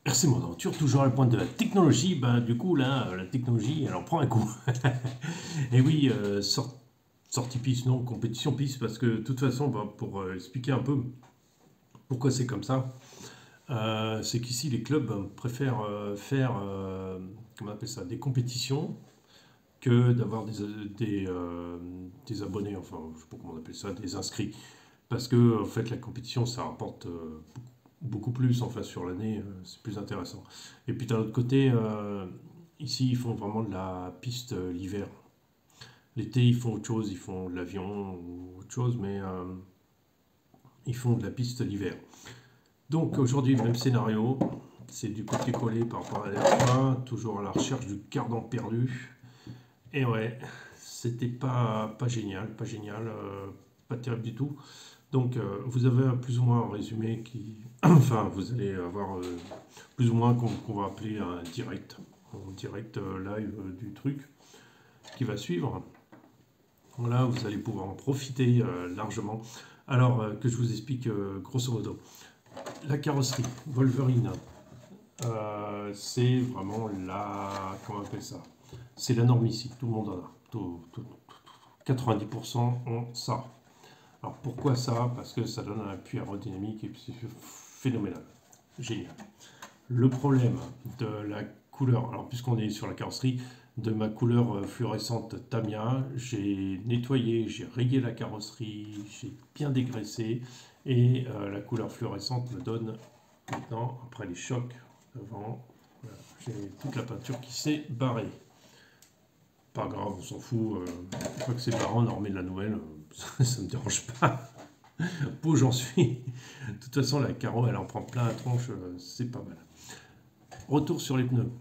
RC Mon Aventure, toujours à la pointe de la technologie. Ben, du coup, là, la technologie, elle en prend un coup. Et oui, sortie piste, non, compétition piste, parce que de toute façon, ben, pour expliquer un peu pourquoi c'est comme ça, c'est qu'ici, les clubs préfèrent faire, comment on appelle ça, des compétitions que d'avoir des abonnés, enfin, je sais pas comment on appelle ça, des inscrits. Parce que, en fait, la compétition, ça rapporte beaucoup plus, enfin, sur l'année, c'est plus intéressant. Et puis, d'un autre côté, ici, ils font vraiment de la piste l'hiver. L'été, ils font autre chose, ils font de l'avion ou autre chose, mais ils font de la piste l'hiver. Donc, aujourd'hui, le même scénario, c'est du copier-coller par rapport à la dernière fois, toujours à la recherche du cardan perdu. Et ouais, c'était pas génial, pas terrible du tout. Donc, vous avez plus ou moins un résumé qui. Enfin, vous allez avoir plus ou moins qu'on va appeler un direct live du truc qui va suivre. Voilà, vous allez pouvoir en profiter largement. Alors, que je vous explique grosso modo. La carrosserie Wolverine, c'est vraiment la. Comment on appelle ça? C'est la norme ici, tout le monde en a. 90% ont ça. Alors pourquoi ça? Parce que ça donne un appui aérodynamique et puis c'est phénoménal. Génial. Le problème de la couleur, alors puisqu'on est sur la carrosserie, de ma couleur fluorescente Tamiya, j'ai nettoyé, j'ai rayé la carrosserie, j'ai bien dégraissé et la couleur fluorescente me donne maintenant, après les chocs devant, voilà, j'ai toute la peinture qui s'est barrée. Pas grave, on s'en fout, une fois que c'est barré, on en remet de la nouvelle, ça ne me dérange pas. Où j'en suis. De toute façon, la carreau, elle en prend plein la tronche, c'est pas mal. Retour sur les pneus.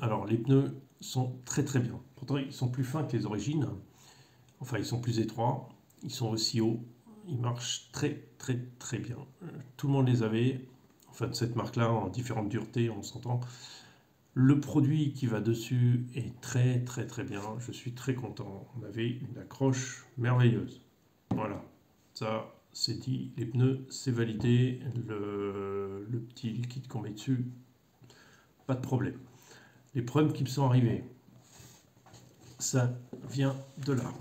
Alors les pneus sont très très bien. Pourtant, ils sont plus fins que les origines. Enfin, ils sont plus étroits. Ils sont aussi hauts. Ils marchent très très très bien. Tout le monde les avait. Enfin, de cette marque-là, en différentes duretés, on s'entend. Le produit qui va dessus est très très très bien. Je suis très content. On avait une accroche merveilleuse. Voilà. Ça, c'est dit. Les pneus, c'est validé. Le petit liquide qu'on met dessus, pas de problème. Les problèmes qui me sont arrivés, ça vient de là,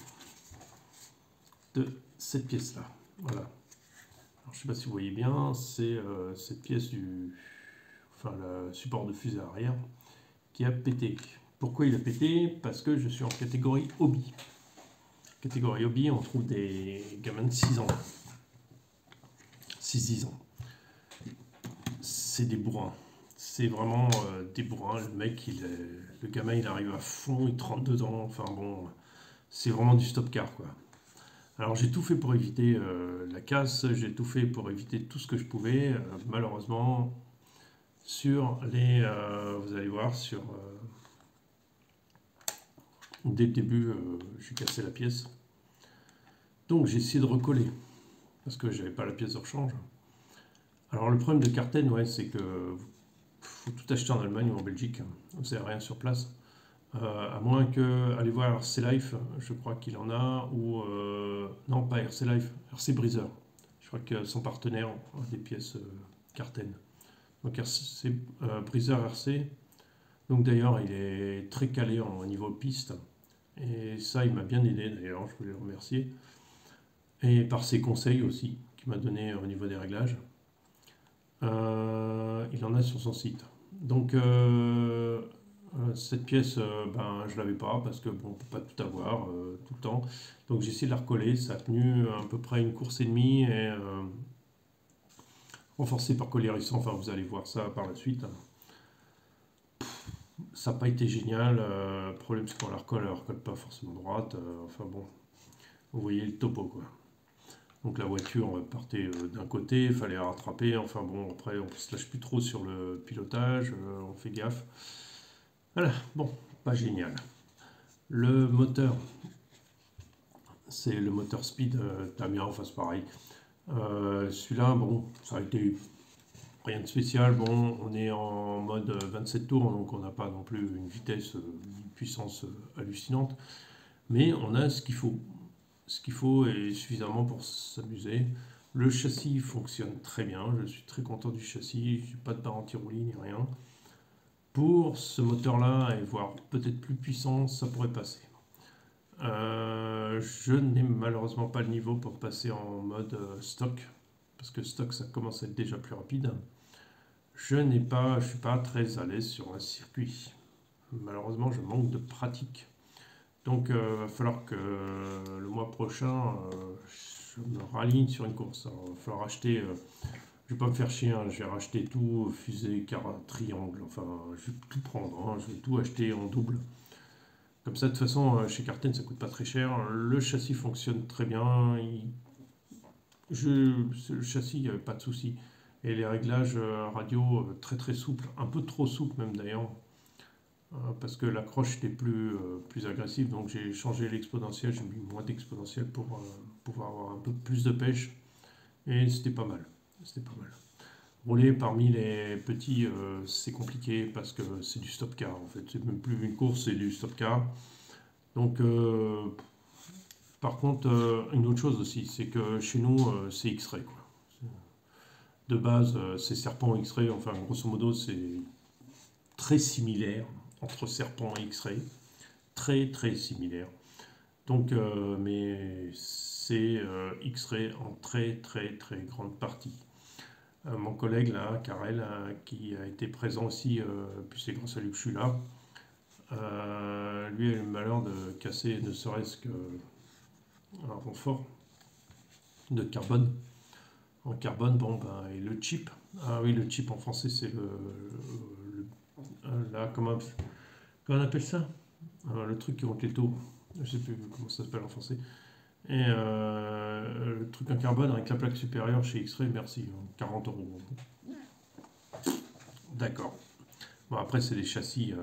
de cette pièce-là. Voilà. Alors, je ne sais pas si vous voyez bien, c'est cette pièce enfin, le support de fusée arrière qui a pété. Pourquoi il a pété? Parce que je suis en catégorie hobby. Catégorie hobby, on trouve des gamins de 6 ans. 6-10 ans. C'est des bourrins. C'est vraiment des bourrins. Le mec, le gamin, il arrive à fond, il trempe dedans. Enfin bon, c'est vraiment du stop-car, quoi. Alors j'ai tout fait pour éviter la casse, j'ai tout fait pour éviter tout ce que je pouvais. Malheureusement, sur les, vous allez voir, dès le début, j'ai cassé la pièce. Donc j'ai essayé de recoller parce que j'avais pas la pièce de rechange. Alors le problème de Carten, ouais, c'est que faut tout acheter en Allemagne ou en Belgique. Vous n'avez rien sur place. À moins que, allez voir RC Life, je crois qu'il en a, ou non, pas RC Life, RC Breezer. Je crois que son partenaire a des pièces Carten. Donc RC, Breezer RC. Donc d'ailleurs, il est très calé en niveau piste. Et ça, il m'a bien aidé d'ailleurs, je voulais le remercier. Et par ses conseils aussi, qu'il m'a donné au niveau des réglages. Il en a sur son site. Donc cette pièce, ben, je l'avais pas parce que bon, on peut pas tout avoir tout le temps. Donc j'ai essayé de la recoller. Ça a tenu à peu près une course et demie et renforcé par collier hérisson. Enfin, vous allez voir ça par la suite. Ça n'a pas été génial. Le problème, c'est qu'on la recolle, elle ne recolle pas forcément droite. Enfin bon, vous voyez le topo quoi. Donc la voiture partait d'un côté, il fallait la rattraper. Enfin bon, après on ne se lâche plus trop sur le pilotage, on fait gaffe. Voilà, bon, pas génial. Le moteur, c'est le moteur Speed Tamiya, enfin c'est pareil. Celui-là, bon, ça a été rien de spécial. Bon, on est en mode 27 tours, donc on n'a pas non plus une vitesse, une puissance hallucinante. Mais on a ce qu'il faut. Ce qu'il faut est suffisamment pour s'amuser. Le châssis fonctionne très bien, je suis très content du châssis, je n'ai pas de barre anti-roulis ni rien. Pour ce moteur-là, et voire peut-être plus puissant, ça pourrait passer. Je n'ai malheureusement pas le niveau pour passer en mode stock, parce que stock ça commence à être déjà plus rapide. Je suis pas très à l'aise sur un circuit. Malheureusement, je manque de pratique. Donc, il va falloir que le mois prochain, je me raligne sur une course. Alors, il va falloir acheter. Je vais pas me faire chier, hein, je vais racheter tout, fusée, car triangle. Enfin, je vais tout prendre. Hein, je vais tout acheter en double. Comme ça, de toute façon, chez Carten, ça coûte pas très cher. Le châssis fonctionne très bien. Le châssis, il n'y avait pas de souci. Et les réglages radio, très très souples. Un peu trop souples même d'ailleurs. Parce que l'accroche était plus agressive. Donc j'ai changé l'exponentiel. J'ai mis moins d'exponentiel pour pouvoir avoir un peu plus de pêche. Et c'était pas mal. C'était pas mal. Rouler parmi les petits, c'est compliqué parce que c'est du stop car en fait. C'est même plus une course, c'est du stop car. Donc, par contre, une autre chose aussi, c'est que chez nous, c'est X-Ray, quoi. De base, c'est Serpent X-Ray, enfin, grosso modo, c'est très similaire entre Serpent et X-Ray. Très, très similaire. Donc, mais c'est X-Ray en très, très, très grande partie. Mon collègue, là, Karel, qui a été présent aussi, puis c'est grâce à lui que je suis là, lui a eu le malheur de casser ne serait-ce qu'un renfort de carbone. En carbone, bon, ben, et le chip. Ah oui, le chip en français, c'est comment on appelle ça? Le truc qui monte les taux. Je sais plus comment ça s'appelle en français. Et le truc en carbone avec la plaque supérieure chez X-Ray, merci, 40 euros. D'accord. Bon, après, c'est des châssis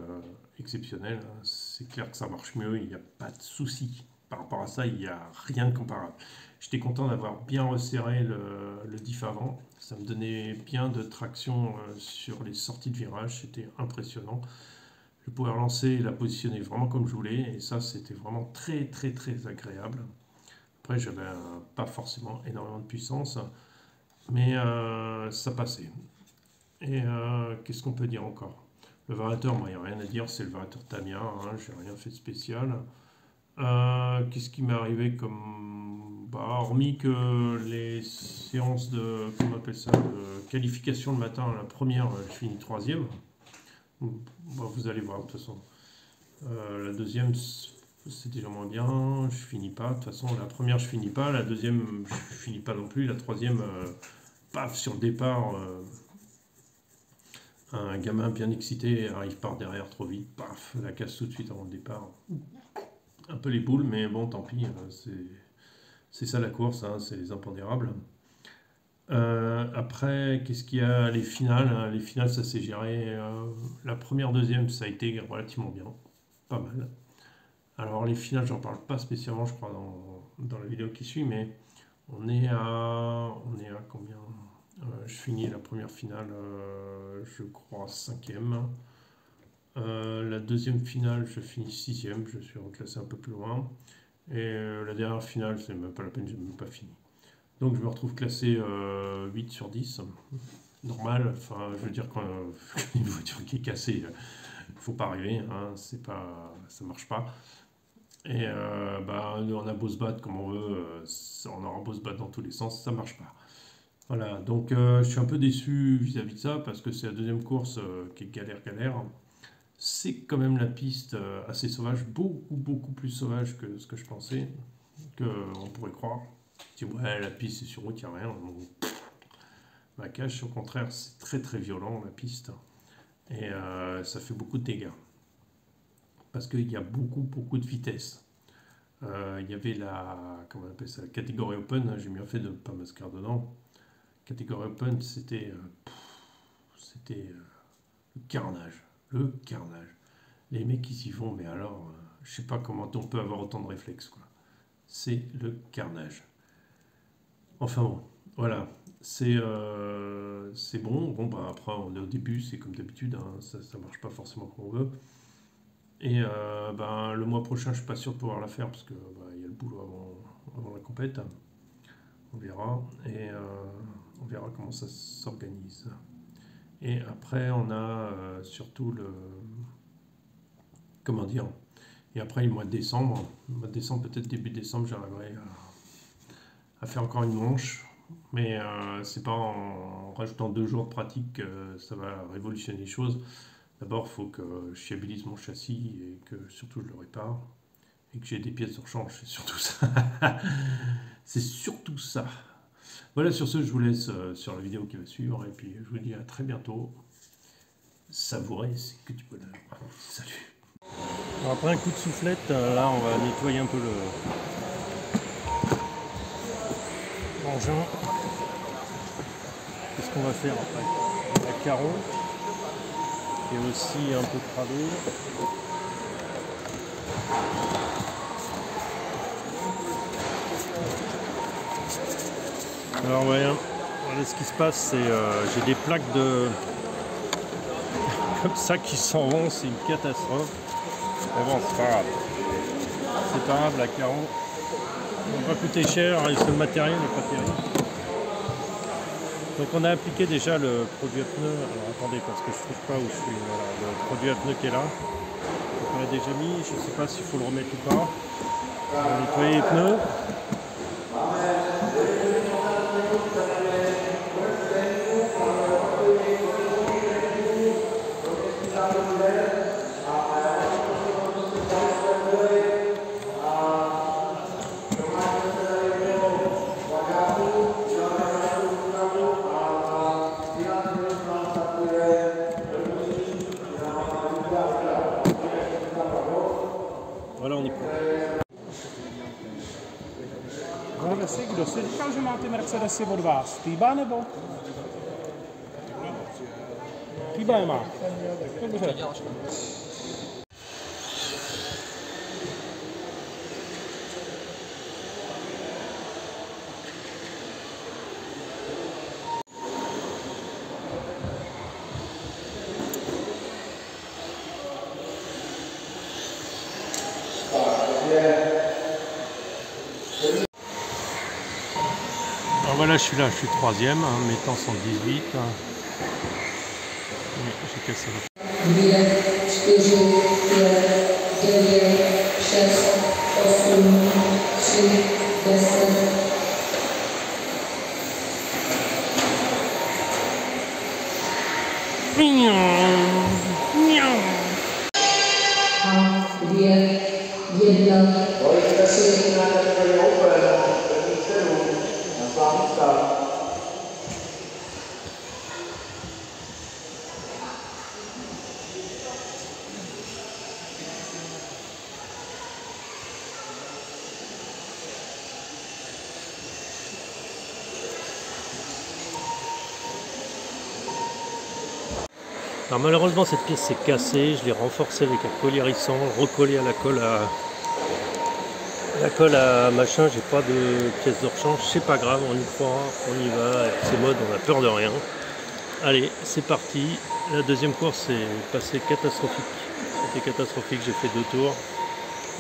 exceptionnels. Hein. C'est clair que ça marche mieux, il n'y a pas de souci. Par rapport à ça, il n'y a rien de comparable. J'étais content d'avoir bien resserré le diff avant. Ça me donnait bien de traction sur les sorties de virage. C'était impressionnant. Je pouvais relancer et la positionner vraiment comme je voulais. Et ça, c'était vraiment très, très, très agréable. Après, j'avais pas forcément énormément de puissance. Mais ça passait. Et qu'est-ce qu'on peut dire encore? Le variateur, moi, il n'y a rien à dire, c'est le variateur Tamiya, hein, j'ai rien fait de spécial. Qu'est-ce qui m'est arrivé comme. Bah, hormis que les séances de. Comment on appelle ça? De qualification le matin, la première, je finis troisième. Bah, vous allez voir, de toute façon. La deuxième, c'est déjà moins bien, je finis pas. De toute façon, la première, je finis pas. La deuxième, je finis pas non plus. La troisième, paf, sur le départ. Un gamin bien excité arrive par derrière trop vite, paf, la casse tout de suite avant le départ. Un peu les boules, mais bon, tant pis, c'est ça la course, hein, c'est les impondérables. Après, qu'est-ce qu'il y a? Les finales, hein, les finales, ça s'est géré. La première, deuxième, ça a été relativement bien, pas mal. Alors les finales, j'en parle pas spécialement, je crois, dans la vidéo qui suit, mais on est à combien? Je finis la première finale, je crois, cinquième. La deuxième finale, je finis sixième, je suis reclassé un peu plus loin. Et la dernière finale, c'est même pas la peine, j'ai même pas fini. Donc je me retrouve classé 8 sur 10. Normal, enfin, je veux dire, quand une voiture qui est cassée, il faut pas arriver, hein, c'est pas, ça marche pas. Et bah, on a beau se battre comme on veut, on aura beau se battre dans tous les sens, ça marche pas. Voilà, donc je suis un peu déçu vis-à-vis de ça parce que c'est la deuxième course qui est galère. C'est quand même la piste assez sauvage, beaucoup beaucoup plus sauvage que ce que je pensais, qu'on pourrait croire. Je dis ouais, la piste c'est sur route, il n'y a rien. Ma cache, au contraire, c'est très très violent la piste et ça fait beaucoup de dégâts parce qu'il y a beaucoup de vitesse. Il y avait comment on appelle ça, la catégorie open, hein, j'ai bien fait de ne pas m'inscrire dedans. Catégorie open, c'était le carnage. Le carnage. Les mecs qui s'y vont, mais alors, je sais pas comment on peut avoir autant de réflexes, quoi. C'est le carnage. Enfin bon, voilà. C'est bon. Bon, bah après, on est au début, c'est comme d'habitude, hein, ça marche pas forcément comme on veut. Et le mois prochain, je suis pas sûr de pouvoir la faire parce que il y a le boulot avant la compète. on verra, et on verra comment ça s'organise. Et après on a surtout le... Comment dire? Et après le mois de décembre. Le mois de décembre, peut-être début décembre, j'arriverai à faire encore une manche. Mais c'est pas en rajoutant 2 jours de pratique que ça va révolutionner les choses. D'abord, il faut que je fiabilise mon châssis et que surtout je le répare. Et que j'ai des pièces de rechange, c'est surtout ça. C'est surtout ça. Voilà, sur ce, je vous laisse sur la vidéo qui va suivre. Et puis, je vous dis à très bientôt. Savourer, c'est que du bonheur. Salut. Alors, après un coup de soufflette, là, on va nettoyer un peu l'engin. Qu'est-ce qu'on va faire après? La carreau. Et aussi un peu de travée. Alors voilà ce qui se passe, c'est j'ai des plaques de comme ça qui s'en vont, c'est une catastrophe. Mais bon, c'est pas grave. C'est pas grave, la carreau ne va pas coûter cher, et le matériel n'est pas terrible. Donc on a appliqué déjà le produit à pneu. Alors attendez, parce que je ne trouve pas où je suis. Voilà, le produit à pneu qui est là. Donc on l'a déjà mis, je ne sais pas s'il faut le remettre ou pas. On va nettoyer les pneus. Voilà, on est prêt. Tohle si, kdo si říkal, že má ty Mercedesy od vás? Týba nebo? Týba je má. Dobře. Alors voilà, je suis là, je suis troisième, mes temps sont 18. J'ai cassé la... 2, 4, 5, 9, 6, 8, 3, 10. Alors malheureusement cette pièce s'est cassée, je l'ai renforcée avec un collier hérissant, recollé à la colle à machin, j'ai pas de pièce de rechange, c'est pas grave, on y croit, on y va, c'est mode, on a peur de rien. Allez, c'est parti, la deuxième course est passée catastrophique, c'était catastrophique, j'ai fait 2 tours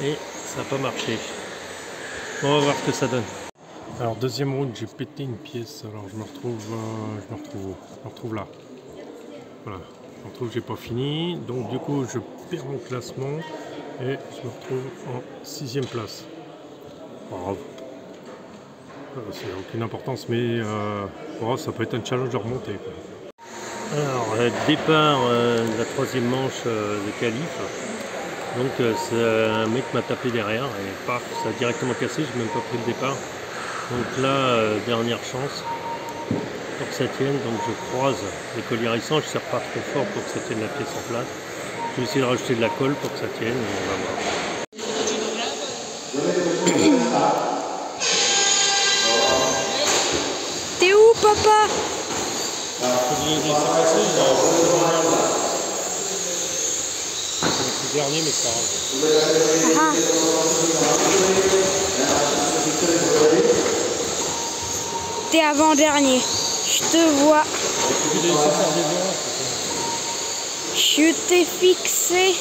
et ça n'a pas marché. On va voir ce que ça donne. Alors deuxième route, j'ai pété une pièce, alors je me retrouve là, voilà. Je me retrouve que j'ai pas fini, donc du coup je perds mon classement et je me retrouve en 6e place. Bravo. Ça n'a aucune importance, mais bon, ça peut être un challenge de remonter, quoi. Alors départ de la 3e manche de qualif, donc un mec m'a tapé derrière et paf, ça a directement cassé, j'ai même pas pris le départ. Donc là, dernière chance pour que ça tienne, donc je croise les colliers hérissants, je ne serre pas trop fort pour que ça tienne la pièce en place. Je vais essayer de rajouter de la colle pour que ça tienne et on va voir. T'es où, papa? C'est le dernier, mais c'est pas grave. T'es avant-dernier. Je te vois. Je t'ai fixé.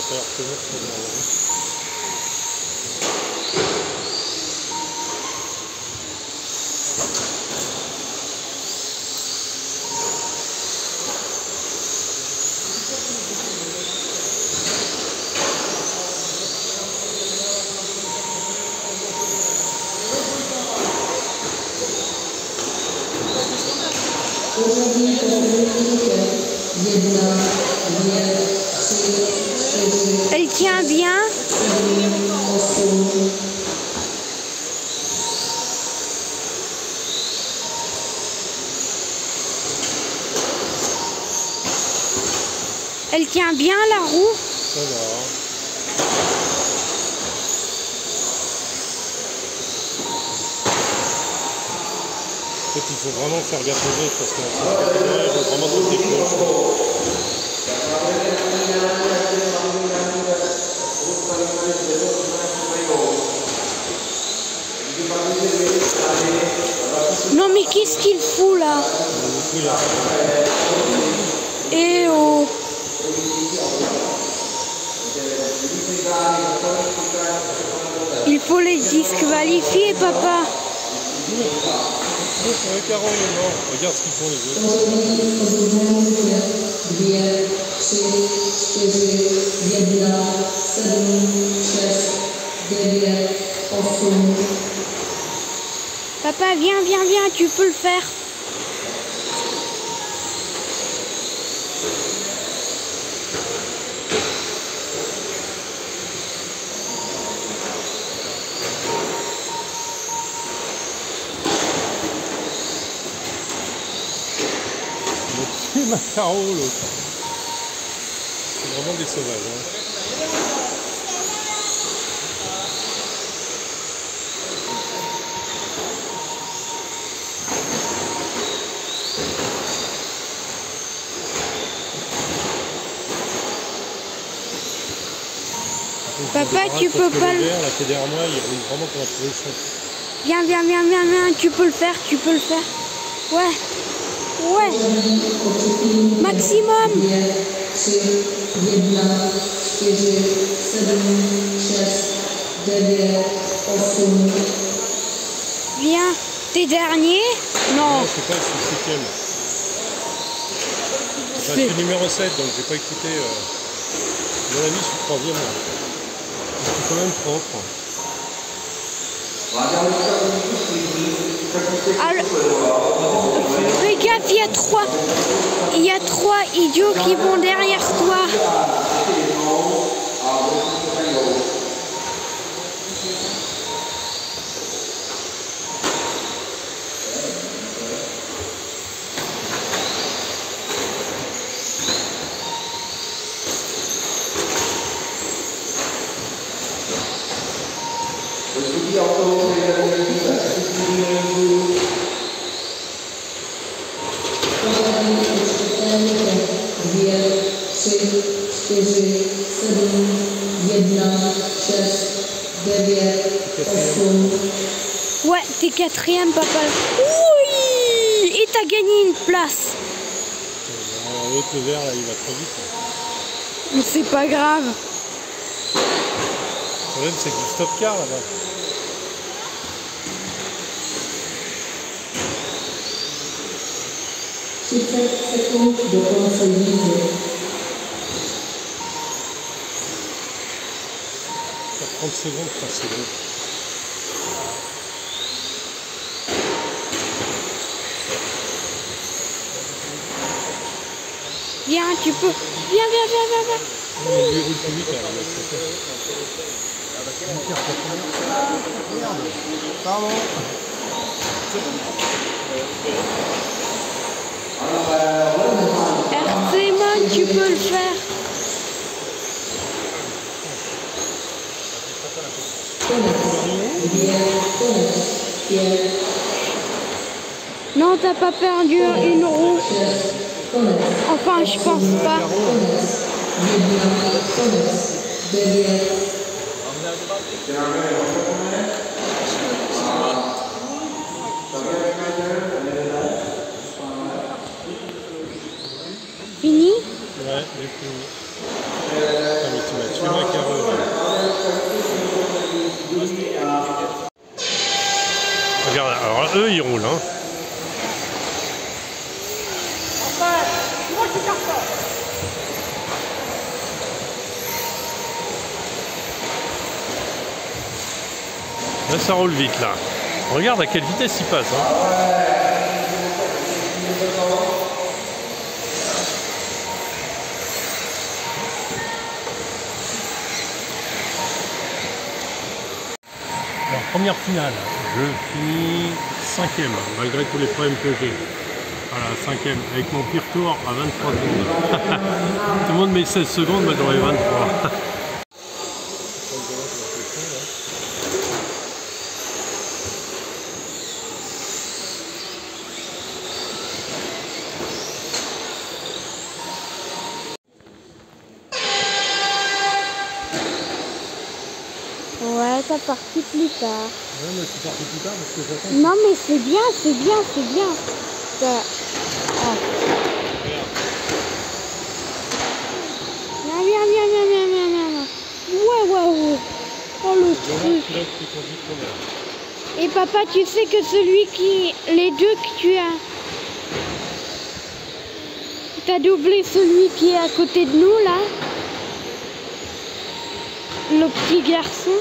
pas l'air tenir très bien. Aujourd'hui, pour Dominique, 1, 2, 3, 4, Elle tient bien. 8, Elle tient bien la roue. Ça va. En fait, il faut vraiment faire gaffe aux autres parce que il faut vraiment se déclencher. Non mais qu'est-ce qu'il fout là? Eh oh. Il faut les disqualifier, papa. Carole est mort. Regarde ce qu'ils font les autres. Dominique, 2, 3, 4, 1, 7, 6, 9, 8. Papa, viens, viens, viens, tu peux le faire. C'est Macaro l'autre. C'est vraiment des sauvages. Hein. Papa, tu peux pas le... Là, qui est derrière moi, il arrive vraiment pour trouver le fond. Viens, viens, viens, viens, viens, tu peux le faire, tu peux le faire. Ouais. Ouais. Maximum. 2, 3, 4, 4, 7, 6, 9, 8. Viens. T'es dernier? Non. Non, je sais pas, je suis 7ème. Enfin, je suis numéro 7, donc j'ai pas écouté. À mon avis, je suis 3ème. Je suis quand même propre. Alors, fais gaffe, il y a trois idiots qui vont derrière toi. Ouais, t'es quatrième, papa. Oui! Et t'as gagné une place. L'autre, le vert, là, il va trop vite. Mais c'est pas grave. Le problème, c'est du stop car là-bas. Sur 7 secondes devant ce livre. 30 secondes, 30 secondes. Viens, tu peux. Viens, viens, viens, viens, viens. Mais lui roule plus vite, là. Pardon. Clément, tu peux le faire. Non, t'as pas perdu une roue. Enfin, je pense pas. Ouais, Fini? j'ai fini. mais tu m'as tué ma carreau. Regarde, alors eux ils roulent. Hein. Là ça roule vite là. Regarde à quelle vitesse il passe. Hein. Alors, première finale, je finis 5e, malgré tous les problèmes que j'ai. Voilà, 5e, avec mon pire tour à 23 secondes. Tout le monde met 16 secondes, moi j'aurais 23. Ouais, t'as parti plus tard. Ouais, mais je suis parti plus tard parce que j'attends. Non, mais c'est bien, c'est bien, c'est bien. Ça... Ah. Viens, viens, viens, viens, viens, viens, viens, viens. Ouais, ouais, ouais. Oh, le truc. Et papa, tu sais que celui qui... Les deux que tu as... T'as doublé celui qui est à côté de nous, là. Le petit garçon.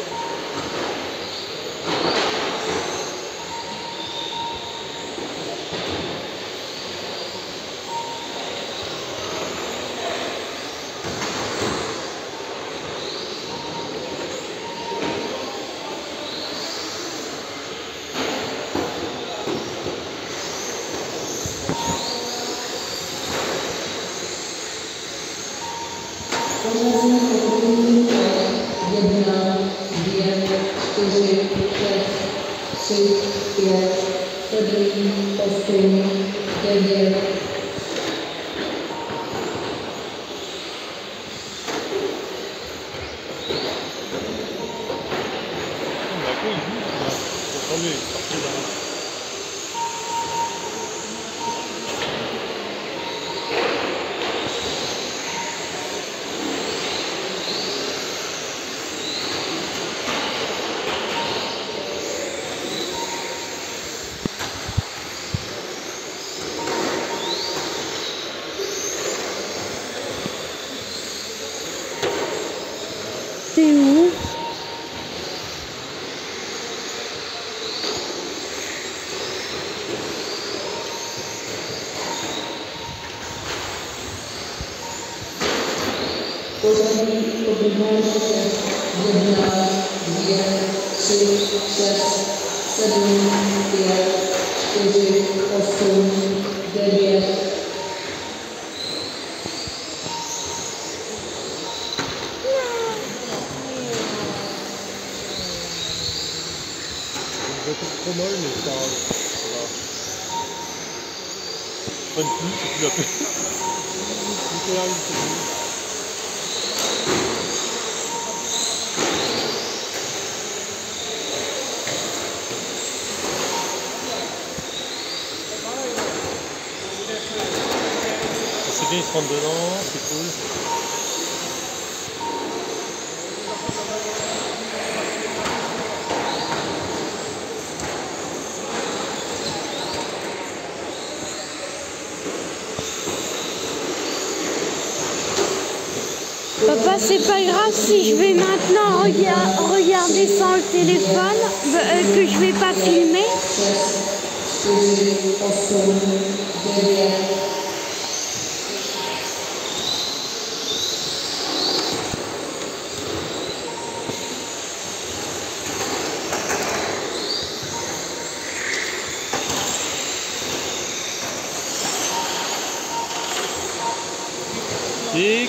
C'est où? Pořadí objednávky 1, 2, 3, 6, 7, 5, 4, 8, 9. Trop molle, mais c'est pas grave. Pas de plus, c'est plus la peine. C'est bien, ils se rentrent dedans, c'est cool. Papa, c'est pas grave si je vais maintenant regarder sans le téléphone, que je vais pas filmer. Et